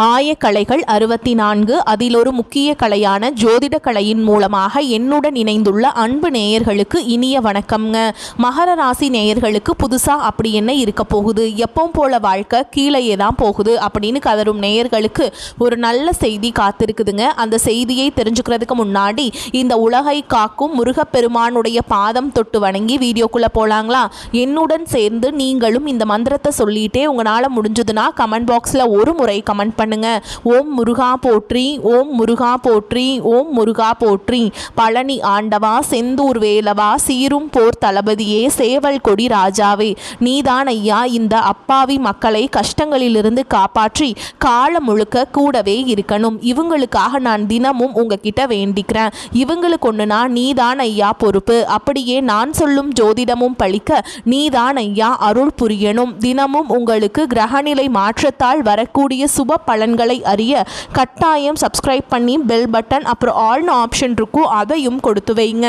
ஆயக்கலைகள் 64 அதில் ஒரு முக்கிய கலையான ஜோதிட கலையின் மூலமாக என்னுடன் இணைந்துள்ள அன்பு நேயர்களுக்கு இனிய வணக்கம்ங்க. மகர ராசி நேயர்களுக்கு புதுசாக அப்படி என்ன இருக்க போகுது, எப்பவும் போல வாழ்க்கை கீழேயே தான் போகுது அப்படின்னு கதரும் நேயர்களுக்கு ஒரு நல்ல செய்தி காத்திருக்குதுங்க. அந்த செய்தியை தெரிஞ்சுக்கிறதுக்கு முன்னாடி இந்த உலகை காக்கும் முருகப்பெருமானுடைய பாதம் தொட்டு வணங்கி வீடியோக்குள்ளே போகலாங்களா? என்னுடன் சேர்ந்து நீங்களும் இந்த மந்திரத்தை சொல்லிட்டே உங்களால் முடிஞ்சதுன்னா கமெண்ட் பாக்ஸில் ஒரு முறை கமெண்ட் பண்ணுங்க. ஓம் முருகா போற்றி, ஓம் முருகா போற்றி, ஓம் முருகா போற்றி. பழனி ஆண்டவா, செந்தூர் வேலவா, சீரும் போர் தளபதியே, சேவல் கொடி ராஜாவே, நீதான் ஐயா இந்த அப்பாவி மக்களை கஷ்டங்களிலிருந்து காப்பாற்றி காலம் முழுக்க கூடவே இருக்கணும். இவங்களுக்காக நான் தினமும் உங்ககிட்ட வேண்டிக்கிறேன். இவங்களுக்கு ஒண்ணுனா நீதான் ஐயா பொறுப்பு. அப்படியே நான் சொல்லும் ஜோதிடமும் பழிக்க நீதான் ஐயா அருள் புரியணும். தினமும் உங்களுக்கு கிரகநிலை மாற்றத்தால் வரக்கூடிய சுப பலன்களை அறிய கட்டாயம் சப்ஸ்கிரைப் பண்ணி பெல் பட்டன் அப்புறம் ஆல்னு ஆப்ஷன் இருக்கும், அதையும் கொடுத்து வைங்க.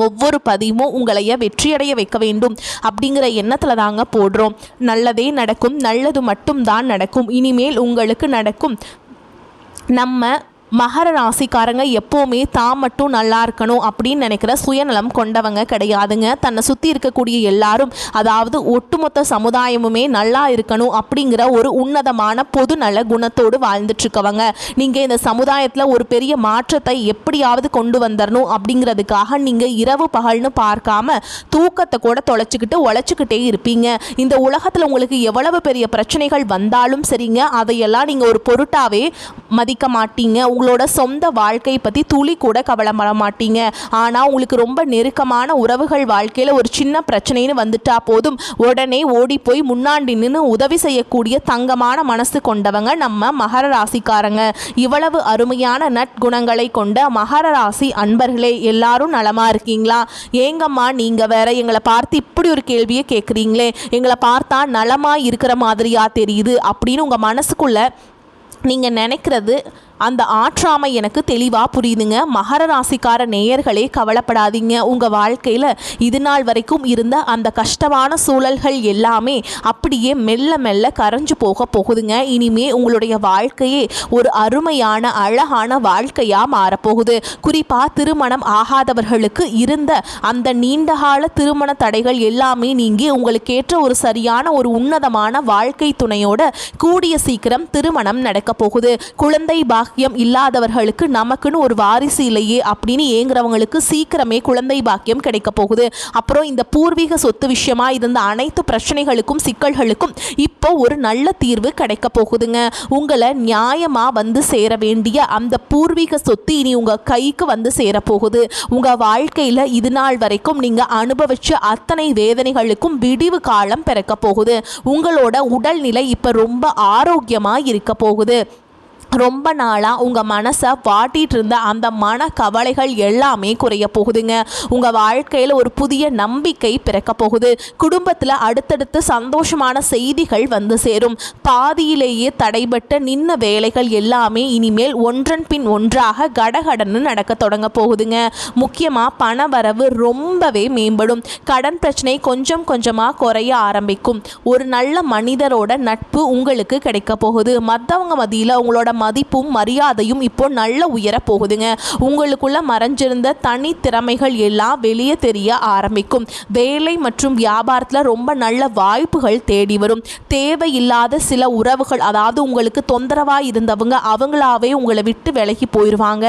ஒவ்வொரு பதிவும் உங்களைய வெற்றியடைய வைக்க வேண்டும் அப்படிங்கிற எண்ணத்தில் தாங்க போடுறோம். நல்லதே நடக்கும், நல்லது மட்டும் தான் நடக்கும். இனிமேல் உங்களுக்கு நடக்கும். நம்ம மகர ராசிக்காரங்க எப்போவுமே தான் மட்டும் நல்லா இருக்கணும் அப்படின்னு நினைக்கிற சுயநலம் கொண்டவங்க கிடையாதுங்க. தன்னை சுற்றி இருக்கக்கூடிய எல்லாரும், அதாவது ஒட்டுமொத்த சமுதாயமுமே நல்லா இருக்கணும் அப்படிங்கிற ஒரு உன்னதமான பொது நல குணத்தோடு வாழ்ந்துட்டுருக்கவங்க. நீங்கள் இந்த சமுதாயத்தில் ஒரு பெரிய மாற்றத்தை எப்படியாவது கொண்டு வந்துடணும் அப்படிங்கிறதுக்காக நீங்கள் இரவு பகல்னு பார்க்காம தூக்கத்தை கூட தொலைச்சிக்கிட்டு உழைச்சிக்கிட்டே இருப்பீங்க. இந்த உலகத்தில் உங்களுக்கு எவ்வளவு பெரிய பிரச்சனைகள் வந்தாலும் சரிங்க, அதையெல்லாம் நீங்கள் ஒரு பொருட்டாவே மதிக்க மாட்டீங்க. உங்களோட சொந்த வாழ்க்கை பற்றி துளி கூட கவலைப்பட மாட்டீங்க. ஆனால் உங்களுக்கு ரொம்ப நெருக்கமான உறவுகள் வாழ்க்கையில் ஒரு சின்ன பிரச்சனைன்னு வந்துட்டா போதும் உடனே ஓடி போய் முன்னாடி நின்று உதவி செய்யக்கூடிய தங்கமான மனசு கொண்டவங்க நம்ம மகர ராசிக்காரங்க. இவ்வளவு அருமையான நற்குணங்களை கொண்ட மகர ராசி அன்பர்களே, எல்லாரும் நலமா இருக்கீங்களா? ஏங்கம்மா நீங்கள் வேற எங்களை பார்த்து இப்படி ஒரு கேள்வியை கேட்குறீங்களே, எங்களை பார்த்தா நலமா இருக்கிற மாதிரியா தெரியுது அப்படின்னு உங்கள் மனசுக்குள்ள நீங்கள் நினைக்கிறது அந்த ஆற்றாமை எனக்கு தெளிவாக புரியுதுங்க. மகர ராசிக்கார நேயர்களே, கவலைப்படாதீங்க. உங்கள் வாழ்க்கையில் இது நாள் வரைக்கும் இருந்த அந்த கஷ்டமான சூழல்கள் எல்லாமே அப்படியே மெல்ல மெல்ல கரைஞ்சு போக போகுதுங்க. இனிமே உங்களுடைய வாழ்க்கையே ஒரு அருமையான அழகான வாழ்க்கையாக மாறப்போகுது. குறிப்பாக திருமணம் ஆகாதவர்களுக்கு இருந்த அந்த நீண்டகால திருமண தடைகள் எல்லாமே நீங்கி உங்களுக்கு ஏற்ற ஒரு சரியான ஒரு உன்னதமான வாழ்க்கை துணையோட கூடிய சீக்கிரம் திருமணம் நடக்க போகுது. குழந்தை பாக்கியம் இல்லாதவர்களுக்கு நமக்குன்னு ஒரு வாரிசு இல்லையே அப்படின்னு ஏங்குறவங்களுக்கு சீக்கிரமே குழந்தை பாக்கியம் கிடைக்க போகுது. அப்புறம் இந்த பூர்வீக சொத்து விஷயமா இருந்த அனைத்து பிரச்சனைகளுக்கும் சிக்கல்களுக்கும் இப்போ ஒரு நல்ல தீர்வு கிடைக்க போகுதுங்க. உங்களை நியாயமா வந்து சேர வேண்டிய அந்த பூர்வீக சொத்து இனி உங்க கைக்கு வந்து சேர போகுது. உங்க வாழ்க்கையில இது நாள் வரைக்கும் நீங்க அனுபவிச்ச அத்தனை வேதனைகளுக்கும் விடிவு காலம் பிறக்க போகுது. உங்களோட உடல்நிலை இப்ப ரொம்ப ஆரோக்கியமா இருக்க போகுது. ரொம்ப நாளாக உங்கள் மனசை வாட்டிகிட்டு இருந்த அந்த மன கவலைகள் எல்லாமே குறைய போகுதுங்க. உங்கள் வாழ்க்கையில் ஒரு புதிய நம்பிக்கை பிறக்க போகுது. குடும்பத்தில் அடுத்தடுத்து சந்தோஷமான செய்திகள் வந்து சேரும். பாதியிலேயே தடைபட்ட நின்ன வேலைகள் எல்லாமே இனிமேல் ஒன்றன் பின் ஒன்றாக கடகடன்னு நடக்க தொடங்க போகுதுங்க. முக்கியமாக பண வரவு ரொம்பவே மேம்படும். கடன் பிரச்சனை கொஞ்சம் கொஞ்சமாக குறைய ஆரம்பிக்கும். ஒரு நல்ல மனிதரோட நட்பு உங்களுக்கு கிடைக்க போகுது. மற்றவங்க மத்தியில் உங்களோட மதிப்பும் மரியாதையும் இப்போ நல்ல உயர போகுதுங்க. உங்களுக்குள்ள மறைஞ்சிருந்த தனி திறமைகள் எல்லாம் வெளியே தெரிய ஆரம்பிக்கும். வேலை மற்றும் வியாபாரத்தில் ரொம்ப நல்ல வாய்ப்புகள் தேடி வரும். தேவையில்லாத சில உறவுகள், அதாவது உங்களுக்கு தொந்தரவாக இருந்தவங்க அவங்களாவே உங்களை விட்டு விலகி போயிடுவாங்க.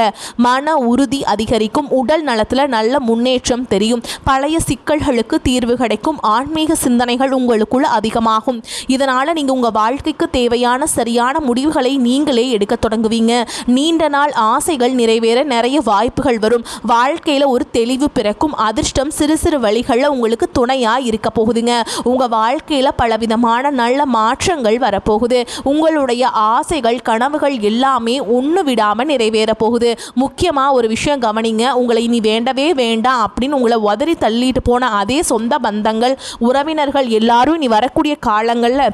மன உறுதி அதிகரிக்கும். உடல் நலத்தில் நல்ல முன்னேற்றம் தெரியும். பழைய சிக்கல்களுக்கு தீர்வு கிடைக்கும். ஆன்மீக சிந்தனைகள் உங்களுக்குள்ள அதிகமாகும். இதனால் நீங்கள் உங்கள் வாழ்க்கைக்கு தேவையான சரியான முடிவுகளை நீங்களே எடுக்க தொடங்குவீங்க. நீண்ட நாள் ஆசைகள் நிறைவேற நிறைய வாய்ப்புகள் வரும். வாழ்க்கையில ஒரு தெளிவு பிறக்கும். அதிர்ஷ்டம் சிறு சிறு வழிகளில் உங்களுக்கு துணையா இருக்க போகுதுங்க. உங்க வாழ்க்கையில பலவிதமான நல்ல மாற்றங்கள் வரப்போகுது. உங்களுடைய ஆசைகள் கனவுகள் எல்லாமே ஒன்று விடாம நிறைவேற போகுது. முக்கியமா ஒரு விஷயம் கவனிங்க. உங்களை இனி வேண்டவே வேண்டாம் அப்படின்னு உங்களை உதறி தள்ளிட்டு போன அதே சொந்த பந்தங்கள் உறவினர்கள் எல்லாரும் இனி வரக்கூடிய காலங்களில்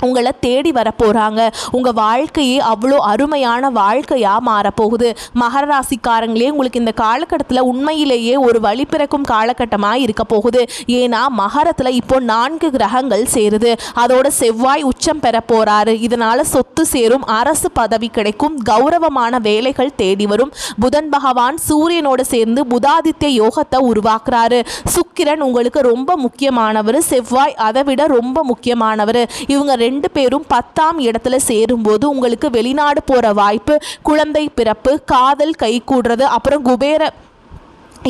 உங்களை தேடி வரப்போகிறாங்க. உங்கள் வாழ்க்கையே அவ்வளோ அருமையான வாழ்க்கையாக மாறப்போகுது. மகர ராசிக்காரங்களே, உங்களுக்கு இந்த காலகட்டத்தில் உண்மையிலேயே ஒரு வழி பிறக்கும் காலகட்டமாக இருக்க போகுது. ஏன்னா மகரத்தில் இப்போ 4 கிரகங்கள் சேருது. அதோட செவ்வாய் உச்சம் பெற போகிறாரு. இதனால் சொத்து சேரும், அரசு பதவி கிடைக்கும், கௌரவமான வேலைகள் தேடி வரும். புதன் பகவான் சூரியனோடு சேர்ந்து புதாதித்ய யோகத்தை உருவாக்குறாரு. சுக்கிரன் உங்களுக்கு ரொம்ப முக்கியமானவர், செவ்வாய் அதை விட ரொம்ப முக்கியமானவர். இவங்க 2 பேரும் 10ஆம் இடத்துல சேரும்போது உங்களுக்கு வெளிநாடு போகிற வாய்ப்பு, குழந்தை பிறப்பு, காதல் கைகூடுறது, அப்புறம் குபேர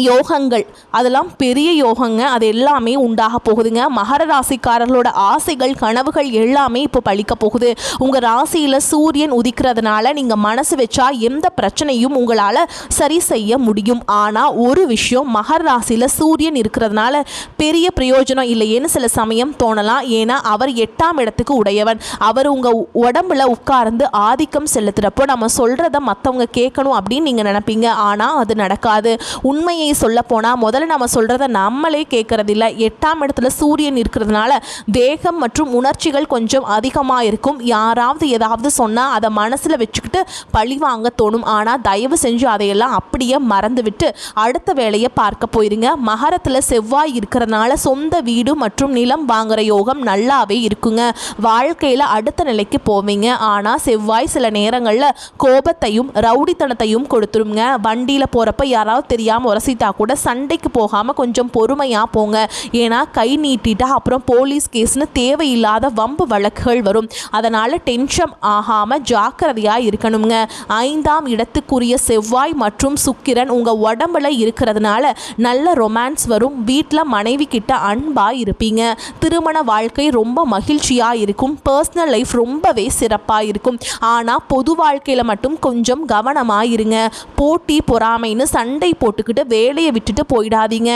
யோகங்கள், அதெல்லாம் பெரிய யோகங்க. அது எல்லாமே உண்டாக போகுதுங்க. மகர ராசிக்காரர்களோட ஆசைகள், கனவுகள் எல்லாமே இப்போ பழிக்க போகுது. உங்கள் ராசியில் சூரியன் உதிக்கிறதுனால நீங்கள் மனசு வச்சா எந்த பிரச்சனையும் உங்களால் சரி செய்ய முடியும். ஆனால் ஒரு விஷயம், மகர ராசியில் சூரியன் இருக்கிறதுனால பெரிய பிரயோஜனம் இல்லையேன்னு சில சமயம் தோணலாம். ஏன்னா அவர் 8ஆம் இடத்துக்கு உடையவன். அவர் உங்கள் உடம்புல உட்கார்ந்து ஆதிக்கம் செலுத்துகிறப்போ நம்ம சொல்கிறத மற்றவங்க கேட்கணும் அப்படின்னு நீங்கள் நினைப்பீங்க. ஆனால் அது நடக்காது. உண்மையை சொல்ல போனால் முதல்ல நம்ம சொல்கிறத நம்மளே கேட்கறதில்ல. 8ஆம் இடத்துல சூரியன் இருக்கிறதுனால தேகம் மற்றும் உணர்ச்சிகள் கொஞ்சம் அதிகமாக இருக்கும். யாராவது ஏதாவது சொன்னால் அதை மனசில் வச்சுக்கிட்டு பழி வாங்க தோணும். ஆனால் தயவு செஞ்சு அதையெல்லாம் அப்படியே மறந்துவிட்டு அடுத்த வேலையை பார்க்க போயிருங்க. மகரத்தில் செவ்வாய் இருக்கிறதுனால சொந்த வீடு மற்றும் நிலம் வாங்குகிற யோகம் நல்லாவே இருக்குங்க. வாழ்க்கையில் அடுத்த நிலைக்கு போவீங்க. ஆனால் செவ்வாய் சில நேரங்களில் கோபத்தையும் ரவுடித்தனத்தையும் கொடுத்துருங்க. வண்டியில் போகிறப்ப யாராவது தெரியாமல் உரசிட்டா கூட சண்டைக்கு போகாமல் கொஞ்சம் பொறுமையாக போங்க. ஏன்னா கை நீட்டிட்டா அப்புறம் போலீஸ் கேஸ்னு தேவையில்லாத வம்பு வழக்குகள் வரும். அதனால் டென்ஷன் ஆகாமல் ஜாக்கிரதையாக இருக்கணுங்க. 5ஆம் இடத்துக்குரிய செவ்வாய் மற்றும் சுக்கிரன் உங்கள் உடம்புல இருக்கிறதுனால நல்ல ரொமான்ஸ் வரும். வீட்டில் மனைவி கிட்ட அன்பாக இருப்பீங்க. திருமண வாழ்க்கை ரொம்ப மகிழ்ச்சியாக இருக்கும். பர்சனல் லைஃப் ரொம்பவே சிறப்பாக இருக்கும். ஆனால் பொது வாழ்க்கையில் மட்டும் கொஞ்சம் கவனமாக இருங்க. போட்டி பொறாமைன்னு சண்டை போட்டுக்கிட்டு வேலையை விட்டுட்டு போயிடாதீங்க.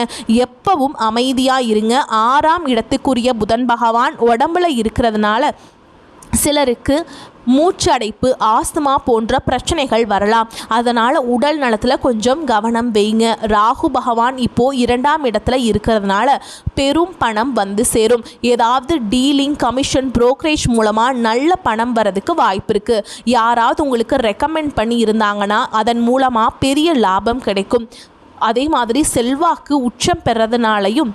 எப்பவும் அமைதியாக இருங்க. 6ஆம் இடத்துக்குரிய புதன் பகவான் உடம்புல இருக்கிறதுனால சிலருக்கு மூச்சடைப்பு, ஆஸ்துமா போன்ற பிரச்சனைகள் வரலாம். அதனால் உடல் நலத்தில் கொஞ்சம் கவனம் வைங்க. ராகு பகவான் இப்போது 2ஆம் இடத்துல இருக்கிறதுனால பெரும் பணம் வந்து சேரும். ஏதாவது டீலிங், கமிஷன், புரோக்கரேஜ் மூலமாக நல்ல பணம் வரதுக்கு வாய்ப்பு இருக்குது. யாராவது உங்களுக்கு ரெக்கமெண்ட் பண்ணி இருந்தாங்கன்னா அதன் மூலமாக பெரிய லாபம் கிடைக்கும். அதே மாதிரி செல்வாக்கு உச்சம் பெறதுனாலையும்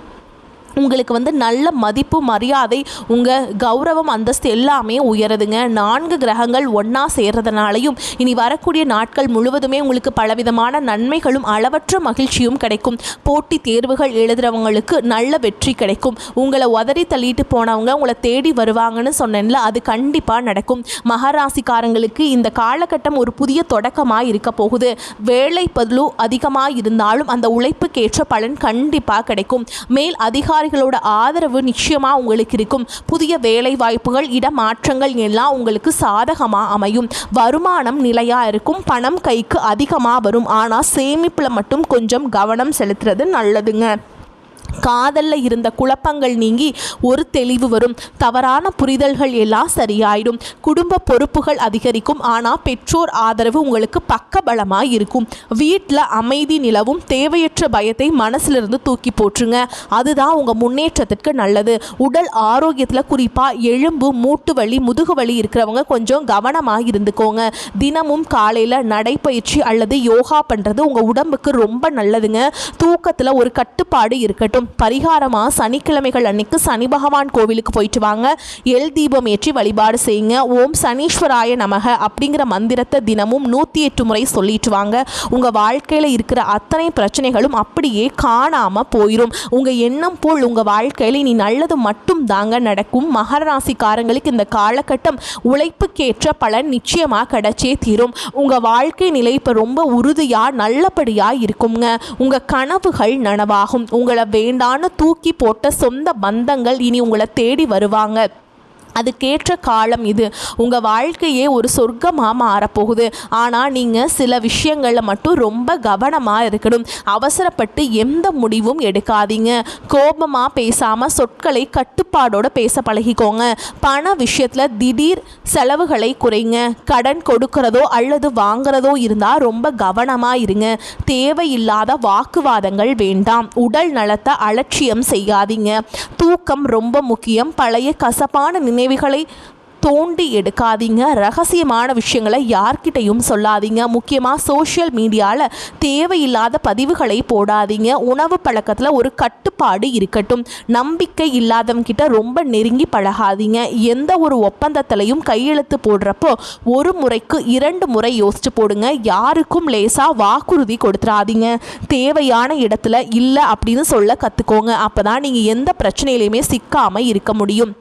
உங்களுக்கு நல்ல மதிப்பு, மரியாதை, உங்கள் கௌரவம், அந்தஸ்து எல்லாமே உயருதுங்க. 4 கிரகங்கள் ஒன்றா சேர்றதுனாலையும் இனி வரக்கூடிய நாட்கள் முழுவதுமே உங்களுக்கு பலவிதமான நன்மைகளும் அளவற்ற மகிழ்ச்சியும் கிடைக்கும். போட்டி தேர்வுகள் எழுதுகிறவங்களுக்கு நல்ல வெற்றி கிடைக்கும். உங்களை உதறி தள்ளிட்டு போனவங்க உங்களை தேடி வருவாங்கன்னு சொன்னேன்ல, அது கண்டிப்பாக நடக்கும். மகராசிக்காரங்களுக்கு இந்த காலகட்டம் ஒரு புதிய தொடக்கமாக இருக்க போகுது. வேலை பளு அதிகமாக இருந்தாலும் அந்த உழைப்புக்கேற்ற பலன் கண்டிப்பாக கிடைக்கும். மேல் அதிகாரிகளோட ஆதரவு நிச்சயமா உங்களுக்கு இருக்கும். புதிய வேலை வாய்ப்புகள், இடமாற்றங்கள் எல்லாம் உங்களுக்கு சாதகமாக அமையும். வருமானம் நிலையா இருக்கும். பணம் கைக்கு அதிகமாக வரும். ஆனால் சேமிப்பில் மட்டும் கொஞ்சம் கவனம் செலுத்துறது நல்லதுங்க. காதலில் இருந்த குழப்பங்கள் நீங்கி ஒரு தெளிவு வரும். தவறான புரிதல்கள் எல்லாம் சரியாயிடும். குடும்ப பொறுப்புகள் அதிகரிக்கும். ஆனால் பெற்றோர் ஆதரவு உங்களுக்கு பக்கபலமாக இருக்கும். வீட்டில் அமைதி நிலவும். தேவையற்ற பயத்தை மனசிலிருந்து தூக்கி போற்றுங்க. அதுதான் உங்கள் முன்னேற்றத்திற்கு நல்லது. உடல் ஆரோக்கியத்தில் குறிப்பாக எலும்பு, மூட்டு வலி, முதுகு வலி இருக்கிறவங்க கொஞ்சம் கவனமாக இருந்துக்கோங்க. தினமும் காலையில் நடைப்பயிற்சி அல்லது யோகா பண்ணுறது உங்கள் உடம்புக்கு ரொம்ப நல்லதுங்க. தூக்கத்தில் ஒரு கட்டுப்பாடு இருக்கட்டும். பரிகாரமாக சனிக்கிழமைகள் அன்னைக்கு சனி பகவான் கோவிலுக்கு போயிட்டு வாங்க. எல் தீபம் ஏற்றி வழிபாடு செய்யுங்க. ஓம் சனீஸ்வராய நமக அப்படிங்கிற மந்திரத்தை தினமும் 108 முறை சொல்லிட்டு வாங்க. உங்கள் வாழ்க்கையில் இருக்கிற அத்தனை பிரச்சனைகளும் அப்படியே காணாமல் போயிடும். உங்கள் எண்ணம் போல் உங்கள் வாழ்க்கையில் இனி நல்லது மட்டும் தாங்க நடக்கும். மகர ராசிக்காரங்களுக்கு இந்த காலகட்டம் உழைப்புக்கேற்ற பலன் நிச்சயமாக கிடைச்சே தீரும். உங்கள் வாழ்க்கை நிலை இப்போ ரொம்ப உறுதியாக நல்லபடியாக இருக்குங்க. உங்கள் கனவுகள் நனவாகும். உங்களை வேண்டான்னு தூக்கி போட்ட சொந்த பந்தங்கள் இனி உங்களை தேடி வருவாங்க. அதுக்கேற்ற காலம் இது. உங்கள் வாழ்க்கையே ஒரு சொர்க்கமாக மாறப்போகுது. ஆனால் நீங்கள் சில விஷயங்களில் மட்டும் ரொம்ப கவனமாக இருக்கணும். அவசரப்பட்டு எந்த முடிவும் எடுக்காதீங்க. கோபமாக பேசாமல் சொற்களை கட்டுப்பாடோடு பேச பழகிக்கோங்க. பண விஷயத்தில் திடீர் செலவுகளை குறைங்க. கடன் கொடுக்கிறதோ அல்லது வாங்குறதோ இருந்தால் ரொம்ப கவனமாக இருங்க. தேவையில்லாத வாக்குவாதங்கள் வேண்டாம். உடல் நலத்தை அலட்சியம் செய்யாதீங்க. தூக்கம் ரொம்ப முக்கியம். பழைய கசப்பான நினைவுகளை தோண்டி எடுக்காதீங்க. ரகசியமான விஷயங்களை யார்கிட்டையும் சொல்லாதீங்க. முக்கியமாக சோஷியல் மீடியாவில் தேவையில்லாத பதிவுகளை போடாதீங்க. உணவு பழக்கத்தில் ஒரு கட்டுப்பாடு இருக்கட்டும். நம்பிக்கை இல்லாதவங்கிட்ட ரொம்ப நெருங்கி பழகாதீங்க. எந்த ஒரு ஒப்பந்தத்திலையும் கையெழுத்து போடுறப்போ ஒரு முறைக்கு 2 முறை யோசிச்சு போடுங்க. யாருக்கும் லேசாக வாக்குறுதி கொடுத்துடாதீங்க. தேவையான இடத்துல இல்லை அப்படின்னு சொல்ல கற்றுக்கோங்க. அப்போ தான் நீங்கள் எந்த பிரச்சனையிலையுமே சிக்காமல் இருக்க முடியும்.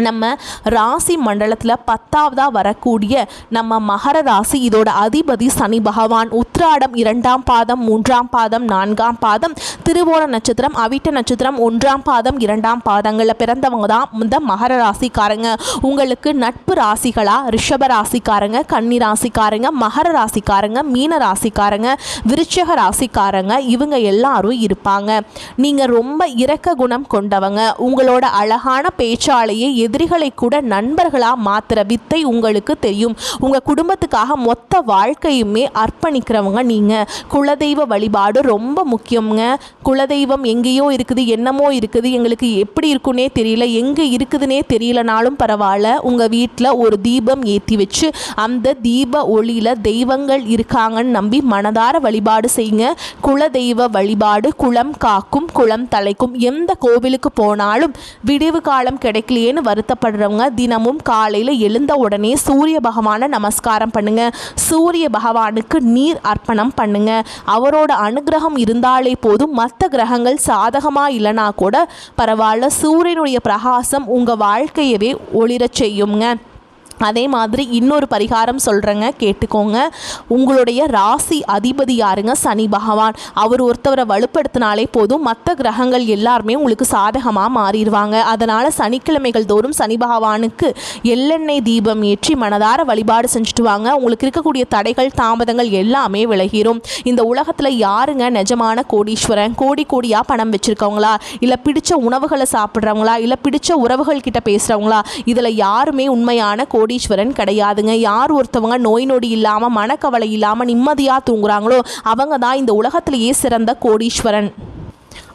நம்ம ராசி மண்டலத்தில் 10ஆவதாக வரக்கூடிய நம்ம மகர ராசி, இதோட அதிபதி சனி பகவான். உத்திராடம் 2ஆம் பாதம், 3ஆம் பாதம், 4ஆம் பாதம், திருவோண நட்சத்திரம், அவிட்ட நட்சத்திரம் 1ஆம் பாதம், 2ஆம் பாதங்களில் பிறந்தவங்க தான் இந்த மகர ராசிக்காரங்க. உங்களுக்கு நட்பு ராசிகளாக ரிஷப ராசிக்காரங்க, கன்னி ராசிக்காரங்க, மகர ராசிக்காரங்க, மீன ராசிக்காரங்க, விருச்சக ராசிக்காரங்க, இவங்க எல்லாரும் இருப்பாங்க. நீங்கள் ரொம்ப இரக்க குணம் கொண்டவங்க. உங்களோட அழகான பேச்சாலேயே எதிரிகளை கூட நண்பர்களாக மாற்றுற வித்தை உங்களுக்கு தெரியும். உங்கள் குடும்பத்துக்காக மொத்த வாழ்க்கையுமே அர்ப்பணிக்கிறவங்க நீங்கள். குலதெய்வ வழிபாடு ரொம்ப முக்கியங்க. குலதெய்வம் எங்கேயோ இருக்குது, என்னமோ இருக்குது, எங்களுக்கு எப்படி இருக்குன்னே தெரியல, எங்கே இருக்குதுன்னே தெரியலனாலும் பரவாயில்ல, உங்கள் வீட்டில் ஒரு தீபம் ஏற்றி வச்சு அந்த தீப ஒளியில் தெய்வங்கள் இருக்காங்கன்னு நம்பி மனதார வழிபாடு செய்யுங்க. குலதெய்வ வழிபாடு குலம் காக்கும், குலம் தலைக்கும். எந்த கோவிலுக்கு போனாலும் விடிவு காலம் கிடைக்கலையேன்னு வருத்தப்படுறவங்க தினமும் காலையில் எழுந்த உடனே சூரிய பகவானை நமஸ்காரம் பண்ணுங்க. சூரிய பகவானுக்கு நீர் அர்ப்பணம் பண்ணுங்க. அவரோட அனுகிரகம் இருந்தாலே போதும். மற்ற கிரகங்கள் சாதகமாக இல்லைனா கூட பரவாயில்ல, சூரியனுடைய பிரகாசம் உங்கள் வாழ்க்கையவே ஒளிரச் செய்யுங்க. அதே மாதிரி இன்னொரு பரிகாரம் சொல்கிறேங்க, கேட்டுக்கோங்க. உங்களுடைய ராசி அதிபதி யாருங்க? சனி பகவான். அவர் ஒருத்தவரை வலுப்படுத்தினாலே போதும், மற்ற கிரகங்கள் எல்லாருமே உங்களுக்கு சாதகமாக மாறிடுவாங்க. அதனால் சனிக்கிழமைகள் தோறும் சனி பகவானுக்கு எள்ளெண்ணெய் தீபம் ஏற்றி மனதார வழிபாடு செஞ்சுட்டு வாங்க. உங்களுக்கு இருக்கக்கூடிய தடைகள் தாமதங்கள் எல்லாமே விலகிரும். இந்த உலகத்தில் யாருங்க நிஜமான கோடீஸ்வரன்? கோடி கோடியாக பணம் வச்சுருக்கவங்களா, இல்லை பிடிச்ச உணவுகளை சாப்பிட்றவங்களா, இல்லை பிடிச்ச உறவுகள் கிட்ட பேசுகிறவங்களா? இதில் யாருமே உண்மையான கோடீஸ்வரன் கிடையாதுங்க. யார் ஒருத்தவங்க நோய் நொடி இல்லாமல் மனக்கவலை இல்லாமல் நிம்மதியாக தூங்குறாங்களோ அவங்க தான் இந்த உலகத்திலேயே சிறந்த கோடீஸ்வரன்.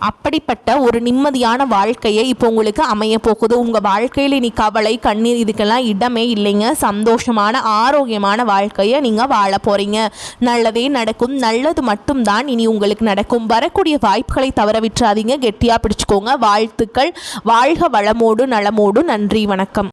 அப்படிப்பட்ட ஒரு நிம்மதியான வாழ்க்கையை இப்போ உங்களுக்கு அமைய போகுது. உங்கள் வாழ்க்கையில் இனி கவலை கண்ணீர் இதுக்கெல்லாம் இடமே இல்லைங்க. சந்தோஷமான ஆரோக்கியமான வாழ்க்கையை நீங்கள் வாழ போகிறீங்க. நல்லதே நடக்கும். நல்லது மட்டும்தான் இனி உங்களுக்கு நடக்கும். வரக்கூடிய வாய்ப்புகளை தவற விட்டுறாதீங்க. கெட்டியாக பிடிச்சிக்கோங்க. வாழ்த்துக்கள். வாழ்க வளமோடு நலமோடு. நன்றி, வணக்கம்.